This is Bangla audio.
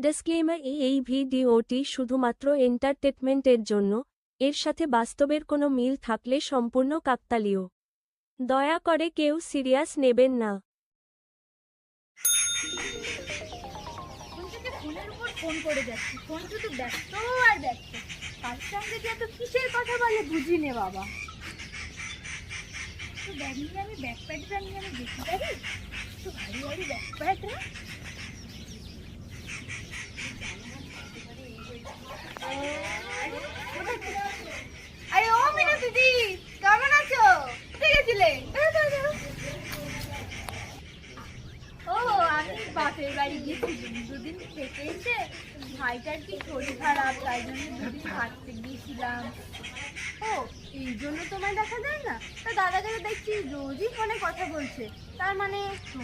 ডিসক্লেমার, এই ভিডিওটি শুধুমাত্র এন্টারটেনমেন্টের জন্য, এর সাথে বাস্তবের কোনো মিল থাকলে সম্পূর্ণ কাকতালীয়। দয়া করে কেউ সিরিয়াস নেবেন না। ফোনের উপর ফোন করে যাচ্ছি, ফোন শুধু ব্যস্ত আর ব্যস্ত। কার সঙ্গে যে এত কিসের কথা বলে বুঝি নে বাবা। তো ব্যাগ নিয়ে আমি ব্যাকপ্যাকটা নিয়ে আমি দেখতে পারি, তো ভারী ভারী ব্যাকপ্যাকটা। আরে ও মিনা দিদি, কেমন আছো? কোথায় গেছিলে? ও আমি বাপের বাড়ি গেছিলাম, দুদিন থেকে এসে ভাইটার কি শরীর খারাপ, তাই জন্য দুদিন থাকতে গিয়েছিলাম। ও এই জন্য তোমায় দেখা যায় না? তা দাদাকে তো দেখছি রোজই ফোনে কথা বলছে, তার মানে